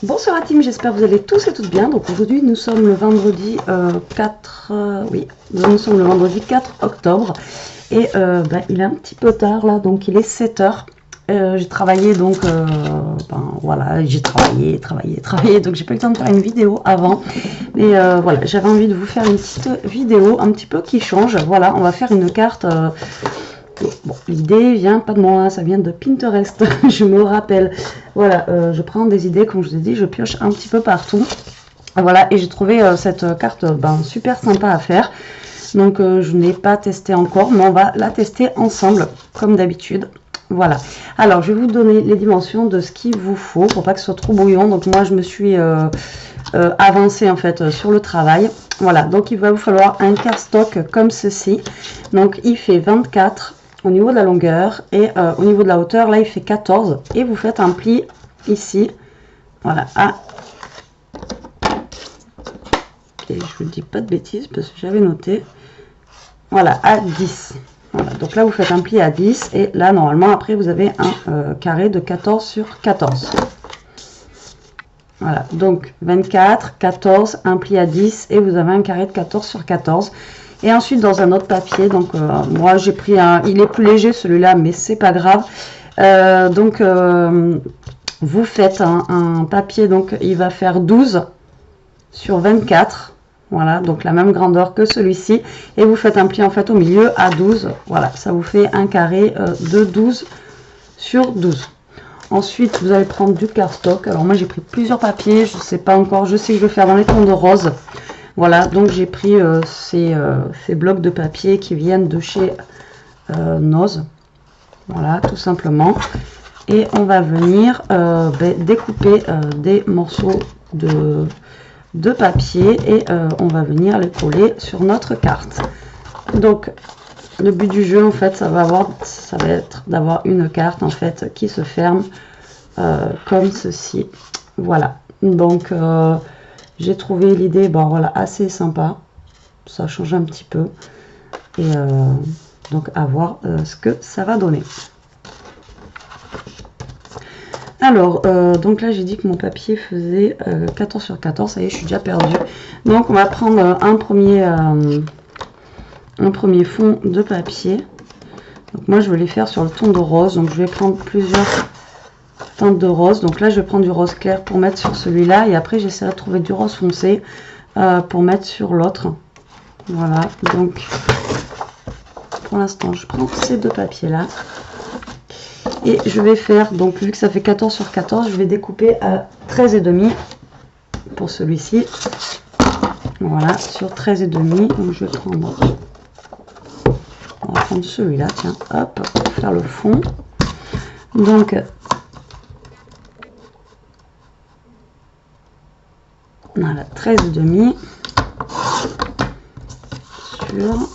Bonsoir à team, j'espère que vous allez tous et toutes bien. Donc aujourd'hui nous sommes le vendredi 4 octobre et il est un petit peu tard là, donc il est 7 heures. J'ai travaillé donc voilà, j'ai travaillé, donc j'ai pas eu le temps de faire une vidéo avant, mais voilà, j'avais envie de vous faire une petite vidéo un petit peu qui change. Voilà, on va faire une carte. Bon, l'idée vient pas de moi, ça vient de Pinterest, je me rappelle. Voilà, je prends des idées, comme je vous ai dit, je pioche un petit peu partout. Voilà, et j'ai trouvé cette carte super sympa à faire. Donc je n'ai pas testé encore, mais on va la tester ensemble, comme d'habitude. Voilà, alors je vais vous donner les dimensions de ce qu'il vous faut, pour pas que ce soit trop brouillon. Donc moi je me suis avancée en fait sur le travail. Voilà, donc il va vous falloir un cardstock comme ceci. Donc il fait 24 au niveau de la longueur et au niveau de la hauteur, là il fait 14 et vous faites un pli ici, voilà, et je vous dis pas de bêtises parce que j'avais noté, voilà, à 10. Voilà, donc là vous faites un pli à 10 et là normalement après vous avez un carré de 14 sur 14. Voilà, donc 24, 14, un pli à 10 et vous avez un carré de 14 sur 14. Et ensuite dans un autre papier, donc moi j'ai pris un, il est plus léger celui-là, mais c'est pas grave. Vous faites un papier, donc il va faire 12 sur 24. Voilà, donc la même grandeur que celui-ci. Et vous faites un pli en fait au milieu à 12. Voilà, ça vous fait un carré de 12 sur 12. Ensuite, vous allez prendre du cardstock. Alors moi j'ai pris plusieurs papiers, je sais pas encore, je sais que je vais faire dans les tons de rose. Voilà, donc j'ai pris ces blocs de papier qui viennent de chez Noz. Voilà, tout simplement. Et on va venir découper des morceaux de papier et on va venir les coller sur notre carte. Donc, le but du jeu, en fait, ça va être d'avoir une carte, en fait, qui se ferme comme ceci. Voilà. Donc, j'ai trouvé l'idée, bon voilà, assez sympa. Ça change un petit peu. Et donc à voir ce que ça va donner. Alors, donc là j'ai dit que mon papier faisait 14 sur 14. Ça y est, je suis déjà perdue. Donc on va prendre un premier fond de papier. Donc moi je vais les faire sur le ton de rose. Donc je vais prendre plusieurs teintes de rose. Donc là je vais prendre du rose clair pour mettre sur celui-là et après j'essaierai de trouver du rose foncé pour mettre sur l'autre. Voilà, donc pour l'instant je prends ces deux papiers là et je vais faire, donc vu que ça fait 14 sur 14, je vais découper à 13,5 pour celui-ci. Voilà, sur 13,5. Donc je vais prendre, on va prendre celui-là, tiens, hop, pour faire le fond. Donc voilà, 13,5 sur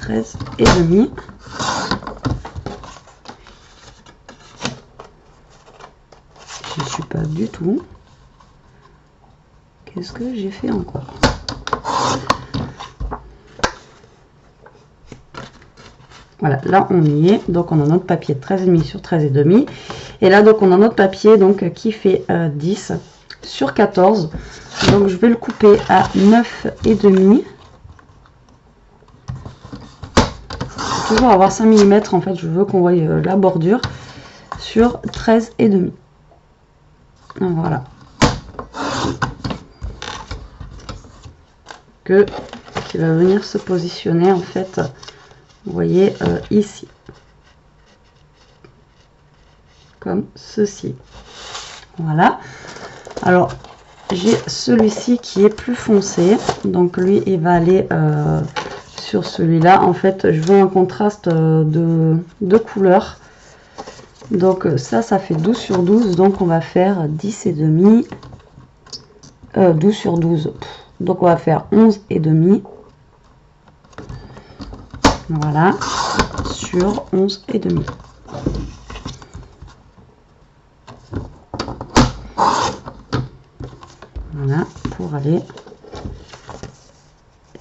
13,5. Je ne suis pas du tout. Qu'est-ce que j'ai fait encore? Voilà, là on y est. Donc on a notre papier de 13,5 sur 13,5. Et là donc on a notre papier donc qui fait 10 sur 14. Donc je vais le couper à 9,5. Toujours avoir 5 mm en fait, je veux qu'on voie la bordure sur 13,5. Voilà, qui va venir se positionner en fait, vous voyez ici, comme ceci. Voilà, alors j'ai celui-ci qui est plus foncé, donc lui il va aller sur celui-là. En fait je veux un contraste de couleurs. Donc ça fait 12 sur 12, donc on va faire 10,5, 12 sur 12, donc on va faire 11,5, voilà, sur 11,5. Voilà, pour aller,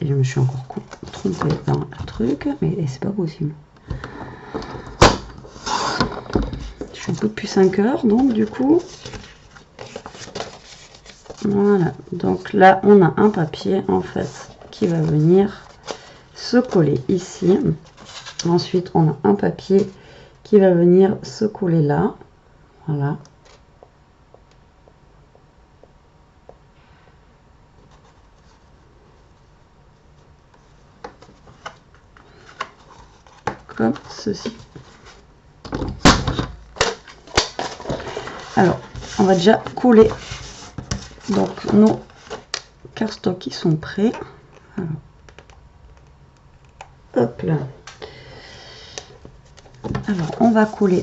et je me suis encore trompée dans le truc, mais c'est pas possible. un peu depuis 5 heures, donc du coup. Voilà, donc là on a un papier en fait qui va venir se coller ici. Ensuite on a un papier qui va venir se coller là. Voilà. Comme ceci. Alors, on va déjà coller donc nos cardstocks qui sont prêts. Alors, hop là. Alors, on va coller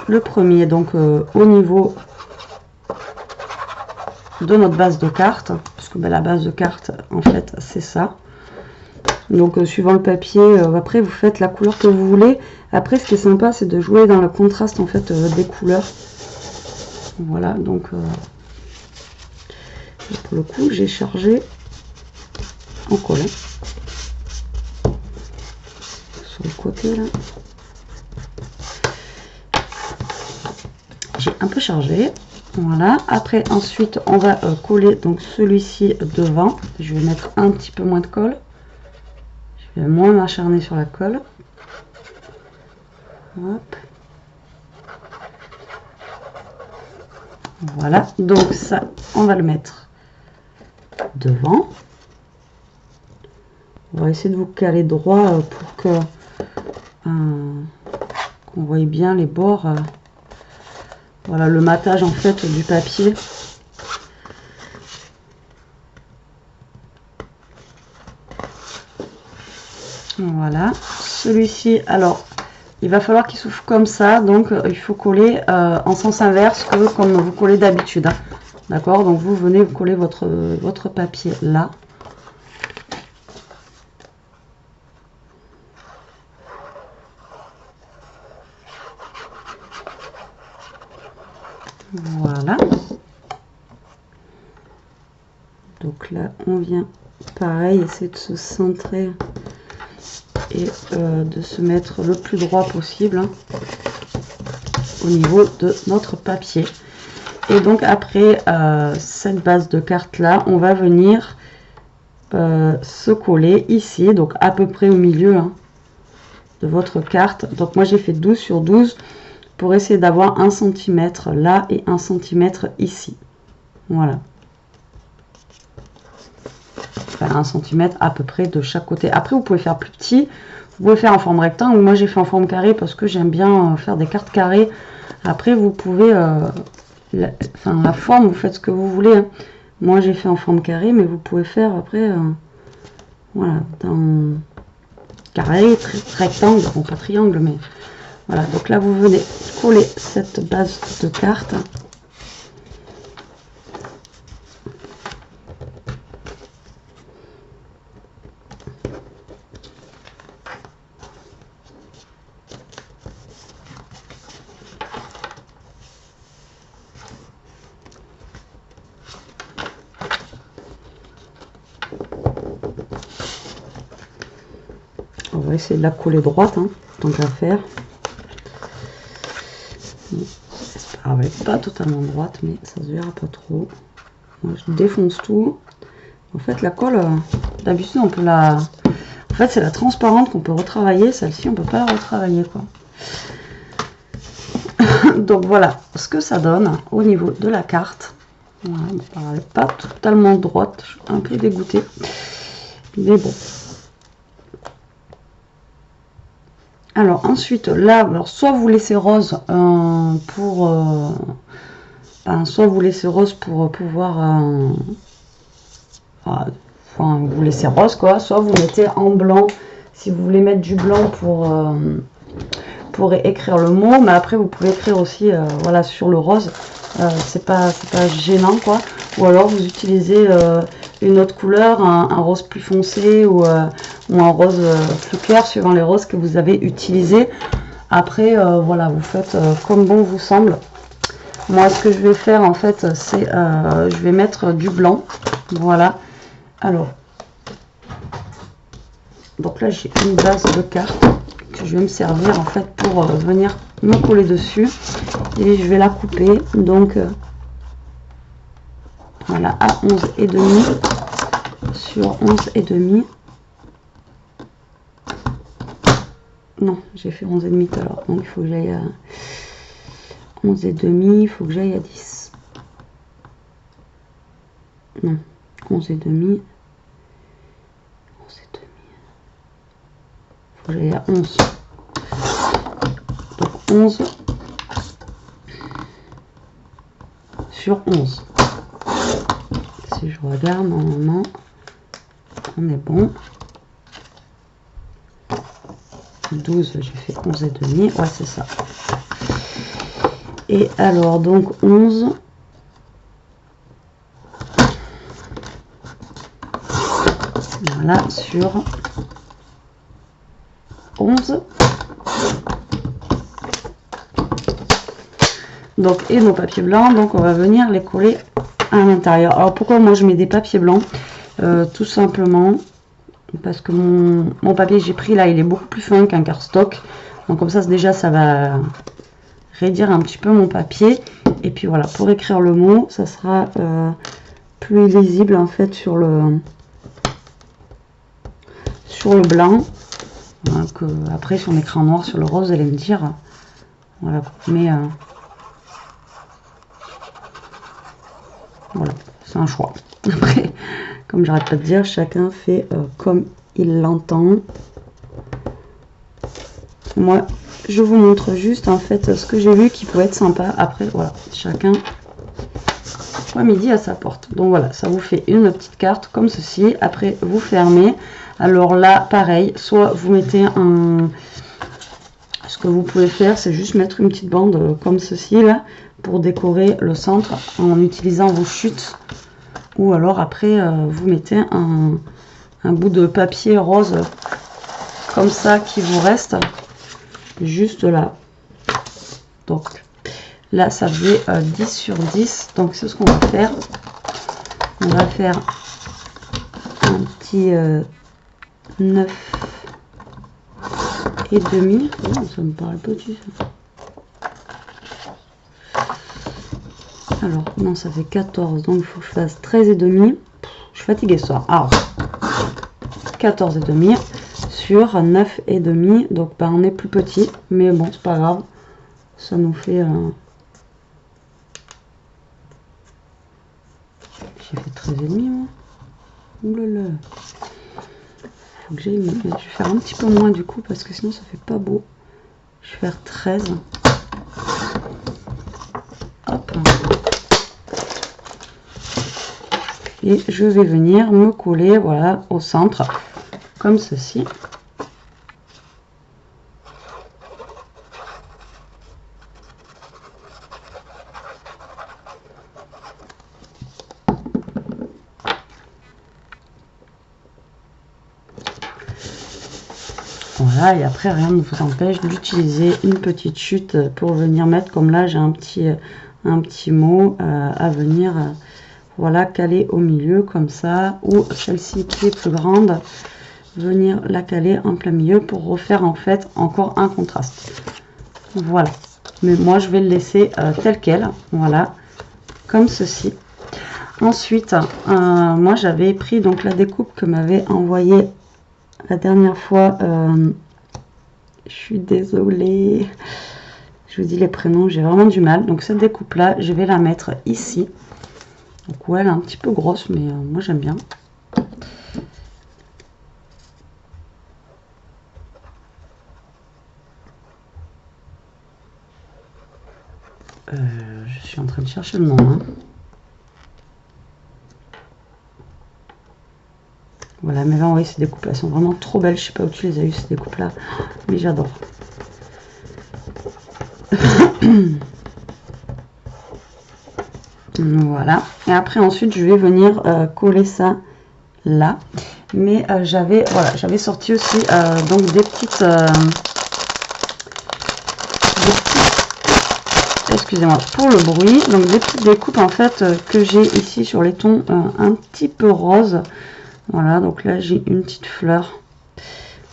le premier donc au niveau de notre base de carte, parce que ben, la base de carte en fait c'est ça. Donc suivant le papier, après vous faites la couleur que vous voulez. Après ce qui est sympa c'est de jouer dans le contraste en fait des couleurs. Voilà, donc pour le coup j'ai chargé en colle sur le côté là. J'ai un peu chargé. Voilà, après ensuite on va coller donc celui-ci devant. Je vais mettre un petit peu moins de colle. Je vais moins m'acharner sur la colle. Hop. Voilà, donc ça on va le mettre devant. On va essayer de vous caler droit pour que qu'on voie bien les bords. Voilà le matage en fait du papier. Voilà, celui-ci, alors il va falloir qu'il souffle comme ça, donc il faut coller en sens inverse que comme vous collez d'habitude. Hein. D'accord, donc vous venez vous coller votre papier là. Voilà. Donc là, on vient, pareil, essayer de se centrer et de se mettre le plus droit possible hein, au niveau de notre papier. Et donc après cette base de carte là, on va venir se coller ici, donc à peu près au milieu hein, de votre carte. Donc moi j'ai fait 12 sur 12 pour essayer d'avoir 1 cm là et 1 cm ici. Voilà. Enfin, 1 cm à peu près de chaque côté. Après vous pouvez faire plus petit, vous pouvez faire en forme rectangle. Moi j'ai fait en forme carrée parce que j'aime bien faire des cartes carrées. Après vous pouvez la forme, vous faites ce que vous voulez hein. Moi j'ai fait en forme carrée, mais vous pouvez faire après voilà, dans carré, rectangle, bon pas triangle, mais voilà. Donc là vous venez coller cette base de carte. On va essayer de la coller droite, hein, tant qu'à faire. Elle n'est pas totalement droite, mais ça se verra pas trop. Moi, je défonce tout. En fait, la colle, d'habitude, on peut la... En fait, c'est la transparente qu'on peut retravailler. Celle-ci, on peut pas la retravailler, quoi. Donc, voilà ce que ça donne au niveau de la carte. Voilà, elle n'est pas totalement droite. Je suis un peu dégoûtée. Mais bon. Alors ensuite là, alors, soit vous laissez rose soit vous laissez rose pour pouvoir enfin, vous laissez rose quoi, soit vous mettez en blanc si vous voulez mettre du blanc pour écrire le mot, mais après vous pouvez écrire aussi voilà sur le rose, c'est pas gênant quoi, ou alors vous utilisez une autre couleur, un rose plus foncé ou un rose plus clair suivant les roses que vous avez utilisés. Après voilà, vous faites comme bon vous semble. Moi ce que je vais faire en fait c'est je vais mettre du blanc. Voilà, alors donc là j'ai une base de carte que que je vais me servir en fait pour venir me coller dessus. Et je vais la couper donc voilà, à 11,5 sur 11,5. Non, j'ai fait 11,5 tout à l'heure, donc il faut que j'aille à 11,5, il faut que j'aille à 10. Non, 11,5. Faut que j'aille à 11. Donc 11 sur 11. Si je regarde, normalement, on est bon. 12, j'ai fait 11,5. Ouais, c'est ça. Et alors, donc 11. Voilà, sur 11. Donc, et nos papiers blancs, donc on va venir les coller à l'intérieur. Alors, pourquoi moi je mets des papiers blancs? Tout simplement parce que mon papier que j'ai pris là, il est beaucoup plus fin qu'un cardstock. Donc comme ça, déjà, ça va raidir un petit peu mon papier. Et puis voilà, pour écrire le mot, ça sera plus lisible en fait sur le blanc. Voilà, que, après, si on écrit en noir sur le rose, vous allez me dire. Voilà, mais voilà, c'est un choix. Après, comme j'arrête pas de dire, chacun fait comme il l'entend. Moi, je vous montre juste en fait ce que j'ai vu qui pouvait être sympa. Après, voilà, chacun midi à sa porte. Donc voilà, ça vous fait une petite carte comme ceci. Après, vous fermez. Alors là, pareil, soit vous mettez un... Ce que vous pouvez faire, c'est juste mettre une petite bande comme ceci là pour décorer le centre en utilisant vos chutes. Ou alors après, vous mettez un bout de papier rose comme ça qui vous reste juste là. Donc là, ça fait 10 sur 10. Donc c'est ce qu'on va faire. On va faire un petit 9,5. Oh, ça me paraît petit. Alors, non, ça fait 14. Donc il faut que je fasse 13,5. Je suis fatiguée ce soir. Alors, 14,5 sur 9,5. Donc, bah, on est plus petit. Mais bon, c'est pas grave. Ça nous fait... J'ai fait 13,5 moi. Oulala. Faut que j'aille... Je vais faire un petit peu moins du coup parce que sinon ça fait pas beau. Je vais faire 13. Hop. Et je vais venir me coller, voilà, au centre, comme ceci. Voilà, et après rien ne vous empêche d'utiliser une petite chute pour venir mettre, comme là j'ai un petit mot à venir voilà, caler au milieu comme ça, ou celle-ci qui est plus grande, venir la caler en plein milieu pour refaire en fait encore un contraste. Voilà, mais moi je vais le laisser tel quel, voilà, comme ceci. Ensuite, moi j'avais pris donc la découpe que m'avait envoyée la dernière fois. Je suis désolée, je vous dis les prénoms, j'ai vraiment du mal. Donc cette découpe là, je vais la mettre ici. Donc ouais, elle est un petit peu grosse, mais moi j'aime bien. Je suis en train de chercher le nom. Hein. Voilà, mais là, oui, ces découpes là sont vraiment trop belles. Je sais pas où tu les as eues, ces découpes là, mais j'adore. Voilà, et après ensuite je vais venir coller ça là, mais j'avais sorti aussi donc des petites excusez-moi pour le bruit, donc des petites découpes en fait que j'ai ici sur les tons un petit peu rose. Voilà, donc là j'ai une petite fleur,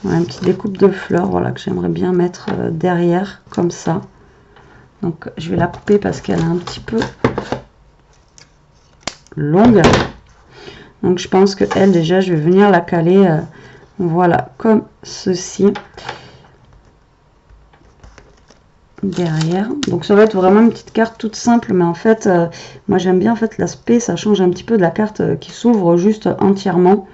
Voilà, une petite découpe de fleurs, voilà, que j'aimerais bien mettre derrière, comme ça. Donc je vais la couper parce qu'elle est un petit peu longue. Donc je pense que elle, déjà, je vais venir la caler, voilà, comme ceci. Derrière, donc ça va être vraiment une petite carte toute simple, mais en fait moi j'aime bien en fait l'aspect, ça change un petit peu de la carte qui s'ouvre juste entièrement.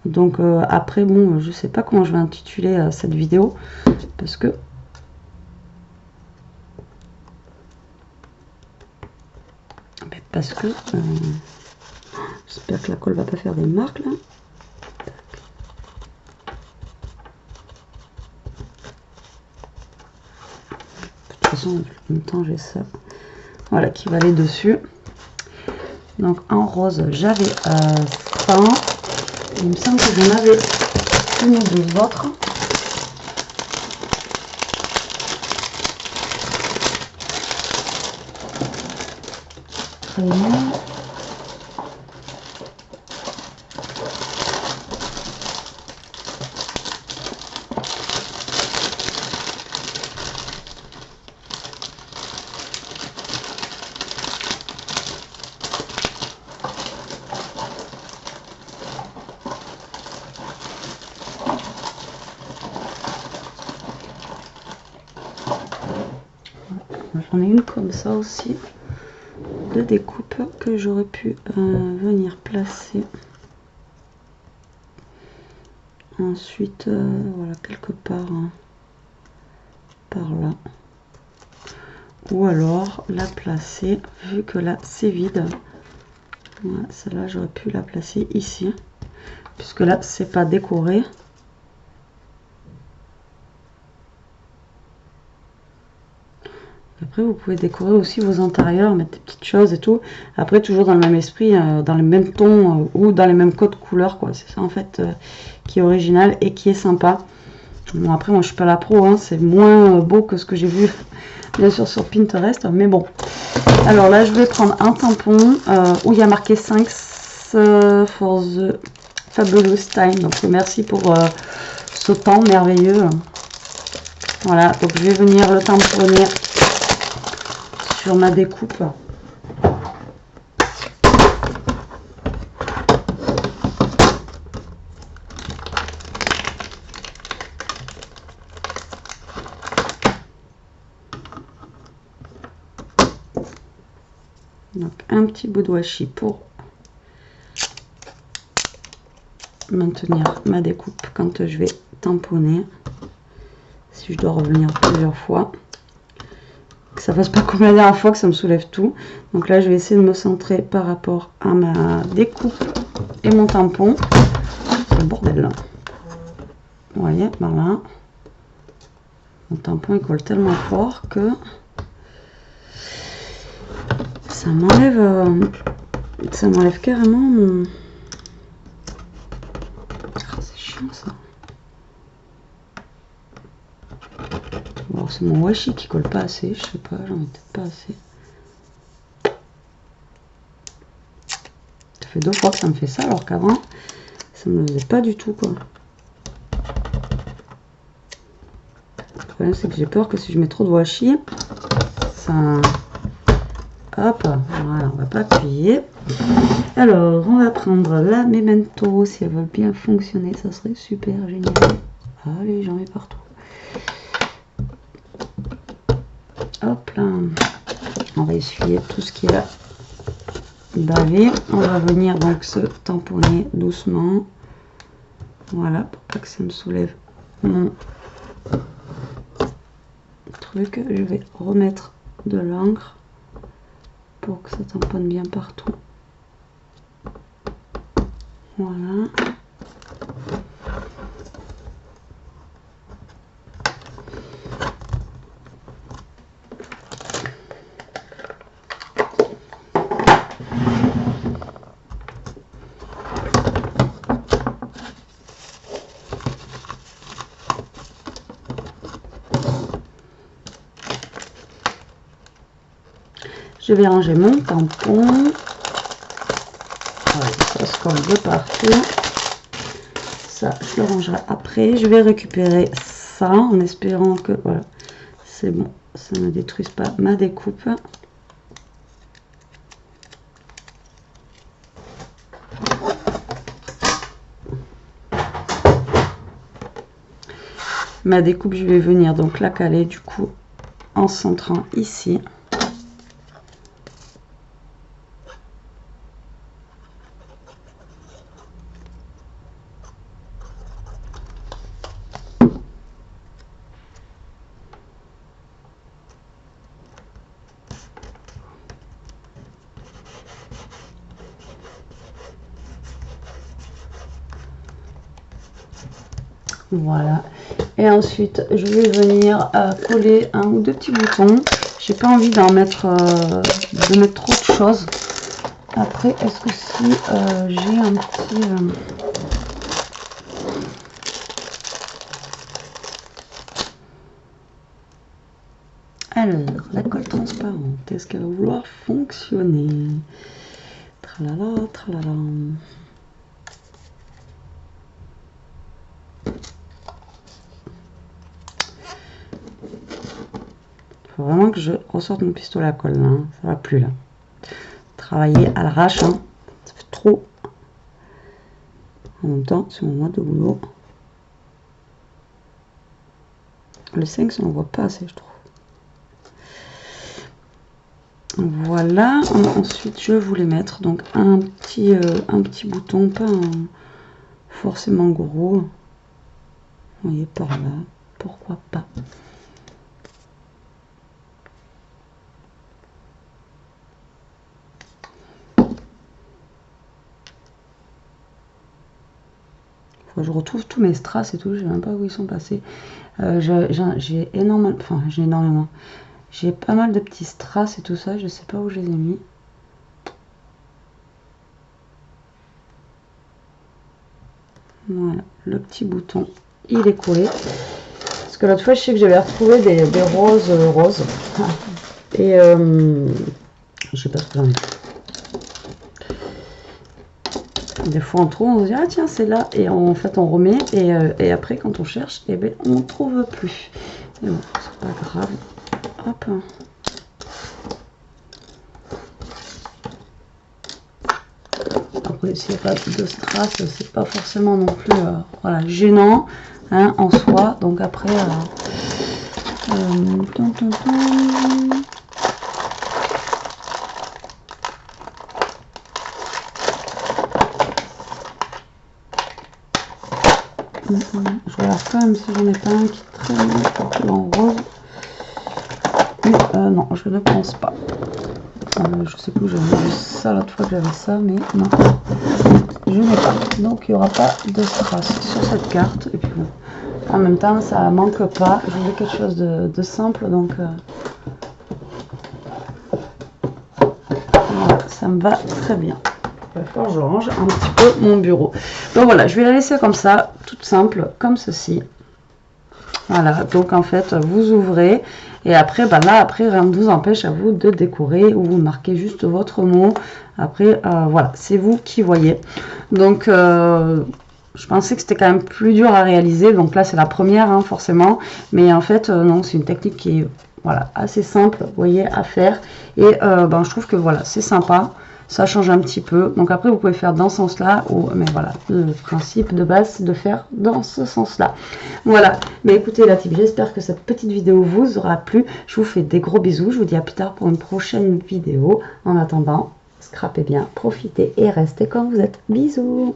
Donc après bon, je sais pas comment je vais intituler cette vidéo parce que j'espère que la colle va pas faire des marques là. De toute façon, en même temps, j'ai ça, voilà, qui va aller dessus. Donc en rose, j'avais ça. Il me semble que j'en avais une ou deux autres. Très bien. J'en ai une comme ça aussi, de découpe que j'aurais pu venir placer. Ensuite, voilà, quelque part par là. Ou alors la placer, vu que là c'est vide. Voilà, celle-là j'aurais pu la placer ici, puisque là c'est pas décoré. Après, vous pouvez décorer aussi vos intérieurs, mettre des petites choses et tout. Après, toujours dans le même esprit, dans les mêmes tons ou dans les mêmes codes couleurs, quoi. C'est ça, en fait, qui est original et qui est sympa. Bon, après, moi, je suis pas la pro, hein. C'est moins beau que ce que j'ai vu, bien sûr, sur Pinterest. Mais bon. Alors là, je vais prendre un tampon où il y a marqué 5 for the fabulous time. Donc, merci pour ce temps merveilleux. Voilà, donc je vais venir le tamponner sur ma découpe. Donc un petit bout de washi pour maintenir ma découpe quand je vais tamponner. Si je dois revenir plusieurs fois, que ça fasse pas comme la dernière fois que ça me soulève tout. Donc là je vais essayer de me centrer par rapport à ma découpe et mon tampon. C'est le bordel là. Vous voyez, par là. Mon tampon il colle tellement fort que ça m'enlève carrément mon... Ah, c'est chiant ça. Bon, c'est mon washi qui colle pas assez, je sais pas, j'en ai peut-être pas assez. Ça fait 2 fois que ça me fait ça, alors qu'avant, ça me le faisait pas du tout, quoi. Le problème, c'est que j'ai peur que si je mets trop de washi, ça... Hop, voilà, on va pas appuyer. Alors, on va prendre la Memento, si elle veut bien fonctionner, ça serait super génial. Allez, j'en mets partout. Hop là, on va essuyer tout ce qui est là bavé. On va venir donc se tamponner doucement. Voilà, pour pas que ça me soulève mon truc. Je vais remettre de l'encre pour que ça tamponne bien partout. Voilà. Je vais ranger mon tampon. Voilà, ça se colle de partout. ça, je le rangerai après. Je vais récupérer ça en espérant que, voilà, c'est bon, ça ne détruise pas ma découpe. Ma découpe, je vais venir donc la caler du coup en centrant ici. Voilà. Et ensuite, je vais venir coller un ou deux petits boutons. J'ai pas envie d'en mettre, de mettre trop de choses. Après, est-ce que si j'ai un petit... Alors, la colle transparente, est-ce qu'elle va vouloir fonctionner? Tralala, tralala. Faut vraiment que je ressorte mon pistolet à colle là, hein. Ça va plus là. Travailler à l'arrache, hein. Ça fait trop. En même temps, c'est mon mode de boulot. Le 5, ça n'en voit pas assez, je trouve. Voilà. Ensuite, je voulais mettre donc un petit bouton, pas forcément gros. Vous voyez par là. Pourquoi pas? Je retrouve tous mes strass et tout, je sais même pas où ils sont passés. J'ai énormément, enfin j'ai pas mal de petits strass et tout ça, je sais pas où je les ai mis. Voilà, le petit bouton, il est collé. Parce que l'autre fois, je sais que j'avais retrouvé des roses. Et je sais pas ce que j'en ai. Des fois on trouve, on se dit ah tiens c'est là, et en fait on remet, et après quand on cherche, et ben on trouve plus. Mais bon, c'est pas grave. Hop. Après s'il n'y a pas de strass, c'est pas forcément non plus voilà, gênant hein, en soi. Donc après je regarde quand même si j'en ai pas un qui traîne en rose. Mais non, je ne pense pas. Je sais plus, j'avais vu ça l'autre fois que j'avais ça, mais non, je n'ai pas. Donc il n'y aura pas de strass sur cette carte. Et puis bon, en même temps, ça manque pas. Je voulais quelque chose de simple, donc voilà, ça me va très bien. Il va falloir que je range un petit peu mon bureau. Donc voilà, je vais la laisser comme ça, toute simple, comme ceci. Voilà, donc en fait, vous ouvrez et après, bah là, après, rien ne vous empêche à vous de décorer ou vous marquez juste votre mot. Après, voilà, c'est vous qui voyez. Donc, je pensais que c'était quand même plus dur à réaliser. Donc là, c'est la première, hein, forcément. Mais en fait, non, c'est une technique qui est voilà, assez simple, vous voyez, à faire. Et ben, je trouve que voilà, c'est sympa. Ça change un petit peu. Donc après, vous pouvez faire dans ce sens-là. Mais voilà, le principe de base, c'est de faire dans ce sens-là. Voilà. Mais écoutez, la team, j'espère que cette petite vidéo vous aura plu. Je vous fais des gros bisous. Je vous dis à plus tard pour une prochaine vidéo. En attendant, scrapez bien, profitez et restez comme vous êtes. Bisous.